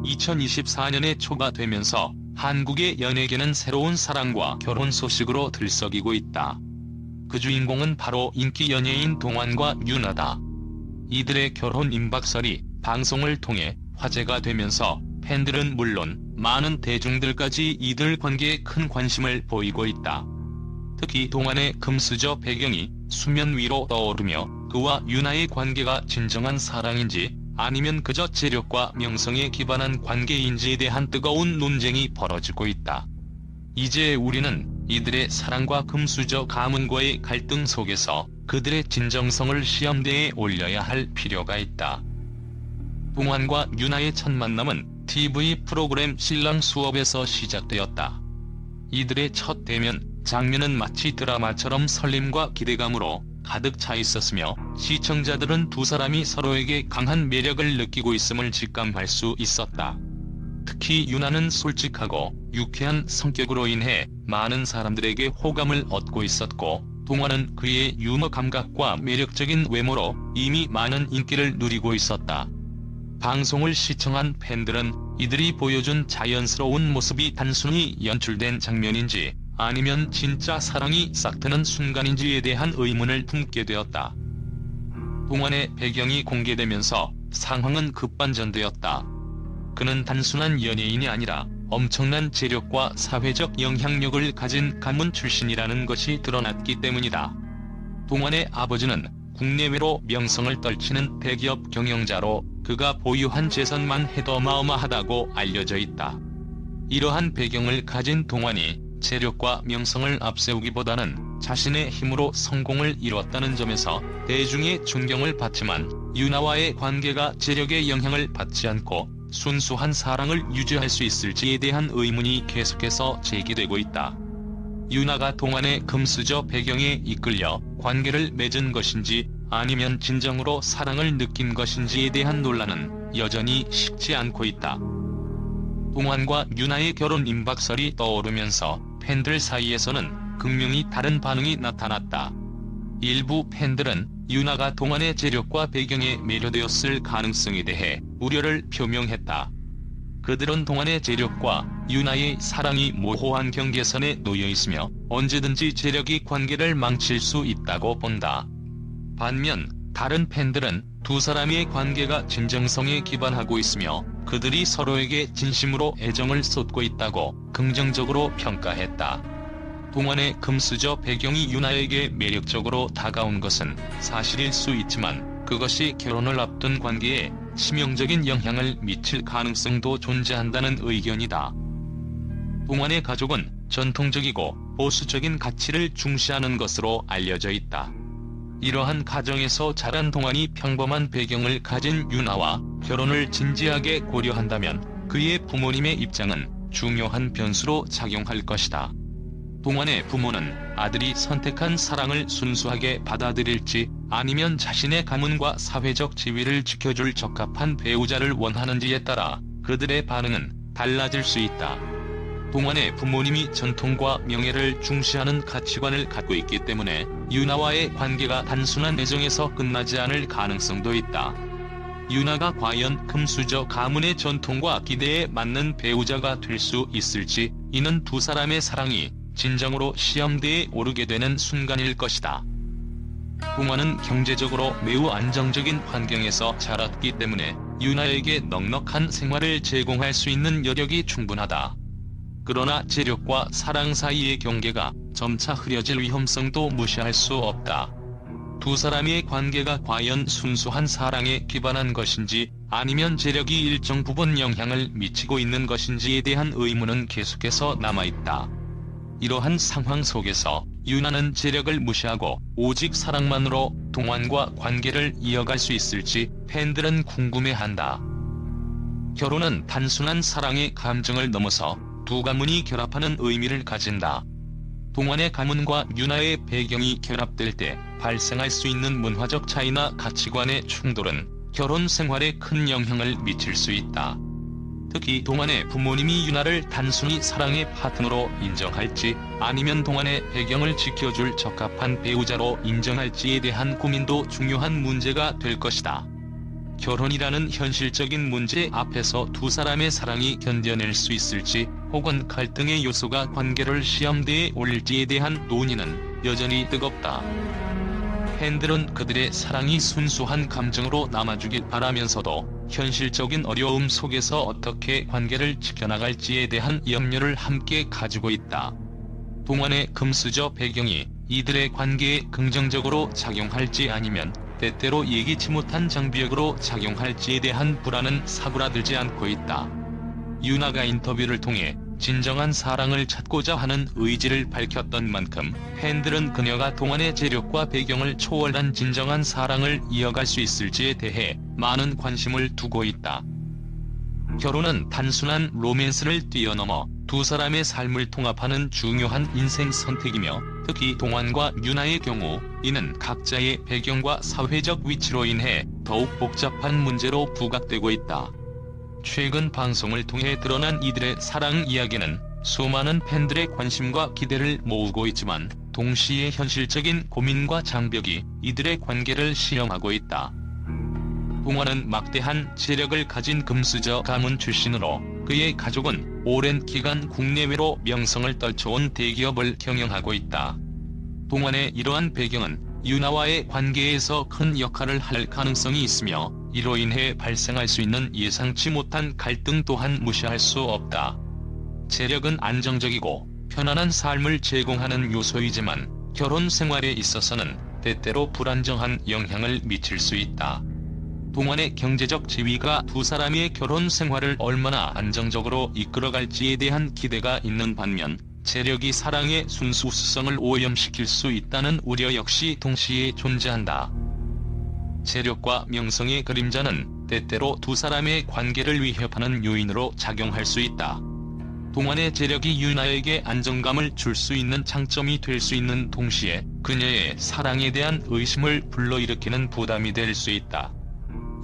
2024년의 초가 되면서 한국의 연예계는 새로운 사랑과 결혼 소식으로 들썩이고 있다. 그 주인공은 바로 인기 연예인 동완과 윤하다. 이들의 결혼 임박설이 방송을 통해 화제가 되면서 팬들은 물론 많은 대중들까지 이들 관계에 큰 관심을 보이고 있다. 특히 동완의 금수저 배경이 수면 위로 떠오르며 그와 윤하의 관계가 진정한 사랑인지 아니면 그저 재력과 명성에 기반한 관계인지에 대한 뜨거운 논쟁이 벌어지고 있다. 이제 우리는 이들의 사랑과 금수저 가문과의 갈등 속에서 그들의 진정성을 시험대에 올려야 할 필요가 있다. 동완과 윤하의 첫 만남은 TV 프로그램 신랑 수업에서 시작되었다. 이들의 첫 대면 장면은 마치 드라마처럼 설렘과 기대감으로 가득 차 있었으며 시청자들은 두 사람이 서로에게 강한 매력을 느끼고 있음을 직감할 수 있었다. 특히 윤하는 솔직하고 유쾌한 성격으로 인해 많은 사람들에게 호감을 얻고 있었고 동완은 그의 유머 감각과 매력적인 외모로 이미 많은 인기를 누리고 있었다. 방송을 시청한 팬들은 이들이 보여준 자연스러운 모습이 단순히 연출된 장면인지 아니면 진짜 사랑이 싹트는 순간인지에 대한 의문을 품게 되었다. 동완의 배경이 공개되면서 상황은 급반전되었다. 그는 단순한 연예인이 아니라 엄청난 재력과 사회적 영향력을 가진 가문 출신이라는 것이 드러났기 때문이다. 동완의 아버지는 국내외로 명성을 떨치는 대기업 경영자로 그가 보유한 재산만 해도 어마어마하다고 알려져 있다. 이러한 배경을 가진 동완이 재력과 명성을 앞세우기보다는 자신의 힘으로 성공을 이뤘다는 점에서 대중의 존경을 받지만 윤하와의 관계가 재력의 영향을 받지 않고 순수한 사랑을 유지할 수 있을지에 대한 의문이 계속해서 제기되고 있다. 윤하가 동완의 금수저 배경에 이끌려 관계를 맺은 것인지 아니면 진정으로 사랑을 느낀 것인지에 대한 논란은 여전히 식지 않고 있다. 동완과 윤하의 결혼 임박설이 떠오르면서 팬들 사이에서는 극명히 다른 반응이 나타났다. 일부 팬들은 윤하가 동완의 재력과 배경에 매료되었을 가능성에 대해 우려를 표명했다. 그들은 동완의 재력과 윤하의 사랑이 모호한 경계선에 놓여 있으며 언제든지 재력이 관계를 망칠 수 있다고 본다. 반면 다른 팬들은 두 사람의 관계가 진정성에 기반하고 있으며 그들이 서로에게 진심으로 애정을 쏟고 있다고 긍정적으로 평가했다. 동완의 금수저 배경이 윤하에게 매력적으로 다가온 것은 사실일 수 있지만 그것이 결혼을 앞둔 관계에 치명적인 영향을 미칠 가능성도 존재한다는 의견이다. 동완의 가족은 전통적이고 보수적인 가치를 중시하는 것으로 알려져 있다. 이러한 가정에서 자란 동완이 평범한 배경을 가진 윤하와 결혼을 진지하게 고려한다면 그의 부모님의 입장은 중요한 변수로 작용할 것이다. 동완의 부모는 아들이 선택한 사랑을 순수하게 받아들일지 아니면 자신의 가문과 사회적 지위를 지켜줄 적합한 배우자를 원하는지에 따라 그들의 반응은 달라질 수 있다. 동완의 부모님이 전통과 명예를 중시하는 가치관을 갖고 있기 때문에 윤하와의 관계가 단순한 애정에서 끝나지 않을 가능성도 있다. 윤하가 과연 금수저 가문의 전통과 기대에 맞는 배우자가 될 수 있을지 이는 두 사람의 사랑이 진정으로 시험대에 오르게 되는 순간일 것이다. 동완은 경제적으로 매우 안정적인 환경에서 자랐기 때문에 윤하에게 넉넉한 생활을 제공할 수 있는 여력이 충분하다. 그러나 재력과 사랑 사이의 경계가 점차 흐려질 위험성도 무시할 수 없다. 두 사람의 관계가 과연 순수한 사랑에 기반한 것인지 아니면 재력이 일정 부분 영향을 미치고 있는 것인지에 대한 의문은 계속해서 남아있다. 이러한 상황 속에서 윤하는 재력을 무시하고 오직 사랑만으로 동완과 관계를 이어갈 수 있을지 팬들은 궁금해한다. 결혼은 단순한 사랑의 감정을 넘어서 두 가문이 결합하는 의미를 가진다. 동완의 가문과 윤하의 배경이 결합될 때 발생할 수 있는 문화적 차이나 가치관의 충돌은 결혼 생활에 큰 영향을 미칠 수 있다. 특히 동완의 부모님이 윤하를 단순히 사랑의 파트너로 인정할지 아니면 동완의 배경을 지켜줄 적합한 배우자로 인정할지에 대한 고민도 중요한 문제가 될 것이다. 결혼이라는 현실적인 문제 앞에서 두 사람의 사랑이 견뎌낼 수 있을지, 혹은 갈등의 요소가 관계를 시험대에 올릴지에 대한 논의는 여전히 뜨겁다. 팬들은 그들의 사랑이 순수한 감정으로 남아주길 바라면서도 현실적인 어려움 속에서 어떻게 관계를 지켜나갈지에 대한 염려를 함께 가지고 있다. 동안의 금수저 배경이 이들의 관계에 긍정적으로 작용할지 아니면 때때로 예기치 못한 장벽으로 작용할지에 대한 불안은 사그라들지 않고 있다. 유나가 인터뷰를 통해 진정한 사랑을 찾고자 하는 의지를 밝혔던 만큼 팬들은 그녀가 동안의 재력과 배경을 초월한 진정한 사랑을 이어갈 수 있을지에 대해 많은 관심을 두고 있다. 결혼은 단순한 로맨스를 뛰어넘어 두 사람의 삶을 통합하는 중요한 인생 선택이며, 특히 동환과 유나의 경우 이는 각자의 배경과 사회적 위치로 인해 더욱 복잡한 문제로 부각되고 있다. 최근 방송을 통해 드러난 이들의 사랑 이야기는 수많은 팬들의 관심과 기대를 모으고 있지만, 동시에 현실적인 고민과 장벽이 이들의 관계를 시험하고 있다. 동환은 막대한 재력을 가진 금수저 가문 출신으로 그의 가족은 오랜 기간 국내외로 명성을 떨쳐온 대기업을 경영하고 있다. 동환의 이러한 배경은 유나와의 관계에서 큰 역할을 할 가능성이 있으며, 이로 인해 발생할 수 있는 예상치 못한 갈등 또한 무시할 수 없다. 재력은 안정적이고 편안한 삶을 제공하는 요소이지만 결혼 생활에 있어서는 때때로 불안정한 영향을 미칠 수 있다. 동환의 경제적 지위가 두 사람의 결혼 생활을 얼마나 안정적으로 이끌어갈지에 대한 기대가 있는 반면, 재력이 사랑의 순수성을 오염시킬 수 있다는 우려 역시 동시에 존재한다. 재력과 명성의 그림자는 때때로 두 사람의 관계를 위협하는 요인으로 작용할 수 있다. 동환의 재력이 유나에게 안정감을 줄 수 있는 장점이 될 수 있는 동시에 그녀의 사랑에 대한 의심을 불러일으키는 부담이 될 수 있다.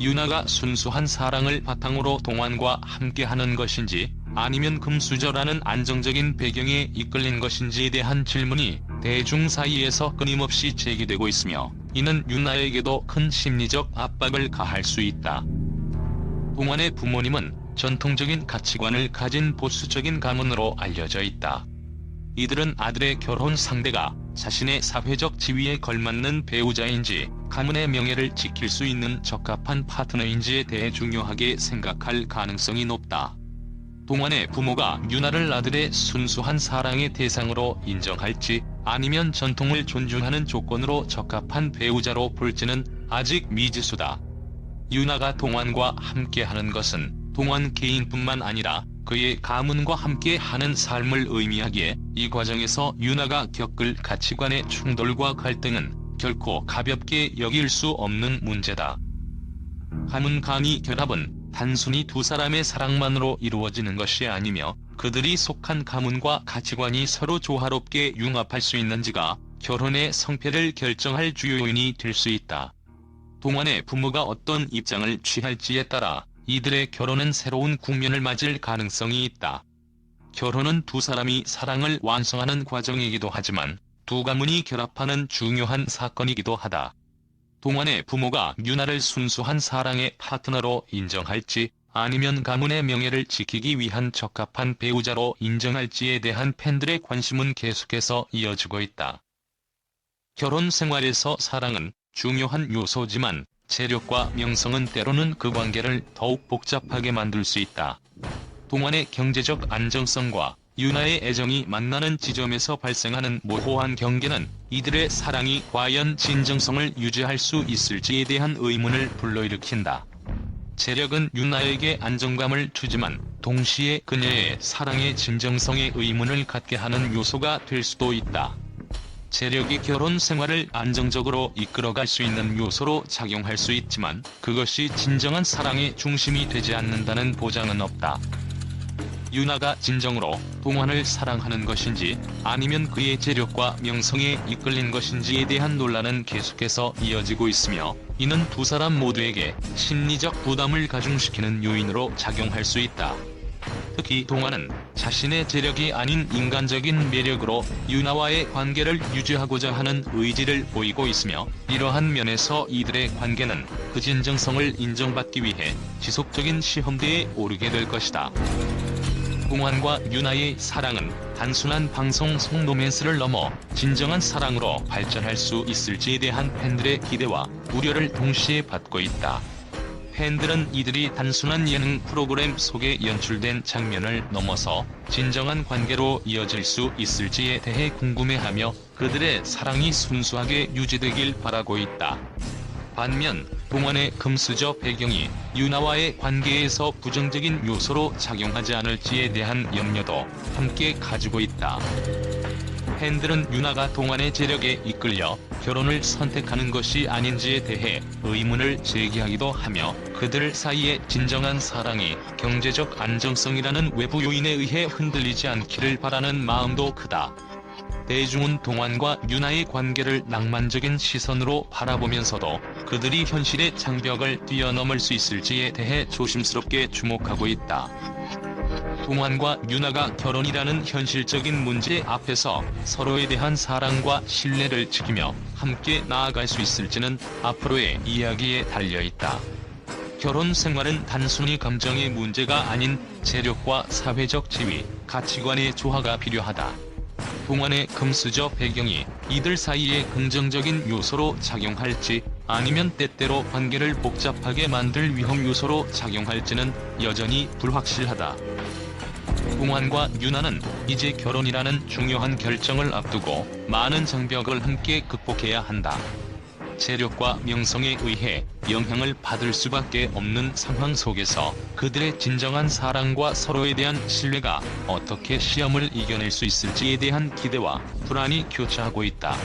유나가 순수한 사랑을 바탕으로 동환과 함께하는 것인지, 아니면 금수저라는 안정적인 배경에 이끌린 것인지에 대한 질문이 대중 사이에서 끊임없이 제기되고 있으며, 이는 유나에게도 큰 심리적 압박을 가할 수 있다. 동환의 부모님은 전통적인 가치관을 가진 보수적인 가문으로 알려져 있다. 이들은 아들의 결혼 상대가 자신의 사회적 지위에 걸맞는 배우자인지, 가문의 명예를 지킬 수 있는 적합한 파트너인지에 대해 중요하게 생각할 가능성이 높다. 동환의 부모가 유나를 아들의 순수한 사랑의 대상으로 인정할지, 아니면 전통을 존중하는 조건으로 적합한 배우자로 볼지는 아직 미지수다. 유나가 동환과 함께하는 것은 동환 개인뿐만 아니라 그의 가문과 함께하는 삶을 의미하기에, 이 과정에서 유나가 겪을 가치관의 충돌과 갈등은 결코 가볍게 여길 수 없는 문제다. 가문 간의 결합은 단순히 두 사람의 사랑만으로 이루어지는 것이 아니며, 그들이 속한 가문과 가치관이 서로 조화롭게 융합할 수 있는지가 결혼의 성패를 결정할 주요 요인이 될 수 있다. 동환의 부모가 어떤 입장을 취할지에 따라 이들의 결혼은 새로운 국면을 맞을 가능성이 있다. 결혼은 두 사람이 사랑을 완성하는 과정이기도 하지만 두 가문이 결합하는 중요한 사건이기도 하다. 동환의 부모가 유나를 순수한 사랑의 파트너로 인정할지, 아니면 가문의 명예를 지키기 위한 적합한 배우자로 인정할지에 대한 팬들의 관심은 계속해서 이어지고 있다. 결혼 생활에서 사랑은 중요한 요소지만, 재력과 명성은 때로는 그 관계를 더욱 복잡하게 만들 수 있다. 동환의 경제적 안정성과 유나의 애정이 만나는 지점에서 발생하는 모호한 경계는 이들의 사랑이 과연 진정성을 유지할 수 있을지에 대한 의문을 불러일으킨다. 재력은 유나에게 안정감을 주지만 동시에 그녀의 사랑의 진정성에 의문을 갖게 하는 요소가 될 수도 있다. 재력이 결혼 생활을 안정적으로 이끌어갈 수 있는 요소로 작용할 수 있지만, 그것이 진정한 사랑의 중심이 되지 않는다는 보장은 없다. 유나가 진정으로 동환을 사랑하는 것인지, 아니면 그의 재력과 명성에 이끌린 것인지에 대한 논란은 계속해서 이어지고 있으며, 이는 두 사람 모두에게 심리적 부담을 가중시키는 요인으로 작용할 수 있다. 특히 동화는 자신의 재력이 아닌 인간적인 매력으로 유나와의 관계를 유지하고자 하는 의지를 보이고 있으며, 이러한 면에서 이들의 관계는 그 진정성을 인정받기 위해 지속적인 시험대에 오르게 될 것이다. 동환과 유나의 사랑은 단순한 방송 속 로맨스를 넘어 진정한 사랑으로 발전할 수 있을지에 대한 팬들의 기대와 우려를 동시에 받고 있다. 팬들은 이들이 단순한 예능 프로그램 속에 연출된 장면을 넘어서 진정한 관계로 이어질 수 있을지에 대해 궁금해하며 그들의 사랑이 순수하게 유지되길 바라고 있다. 반면 동환의 금수저 배경이 유나와의 관계에서 부정적인 요소로 작용하지 않을지에 대한 염려도 함께 가지고 있다. 팬들은 유나가 동환의 재력에 이끌려 결혼을 선택하는 것이 아닌지에 대해 의문을 제기하기도 하며, 그들 사이의 진정한 사랑이 경제적 안정성이라는 외부 요인에 의해 흔들리지 않기를 바라는 마음도 크다. 대중은 동환과 유나의 관계를 낭만적인 시선으로 바라보면서도 그들이 현실의 장벽을 뛰어넘을 수 있을지에 대해 조심스럽게 주목하고 있다. 동환과 유나가 결혼이라는 현실적인 문제 앞에서 서로에 대한 사랑과 신뢰를 지키며 함께 나아갈 수 있을지는 앞으로의 이야기에 달려있다. 결혼 생활은 단순히 감정의 문제가 아닌 재력과 사회적 지위, 가치관의 조화가 필요하다. 동환의 금수저 배경이 이들 사이에 긍정적인 요소로 작용할지, 아니면 때때로 관계를 복잡하게 만들 위험 요소로 작용할지는 여전히 불확실하다. 동환과 유나는 이제 결혼이라는 중요한 결정을 앞두고 많은 장벽을 함께 극복해야 한다. 재력과 명성에 의해 영향을 받을 수밖에 없는 상황 속에서 그들의 진정한 사랑과 서로에 대한 신뢰가 어떻게 시험을 이겨낼 수 있을지에 대한 기대와 불안이 교차하고 있다.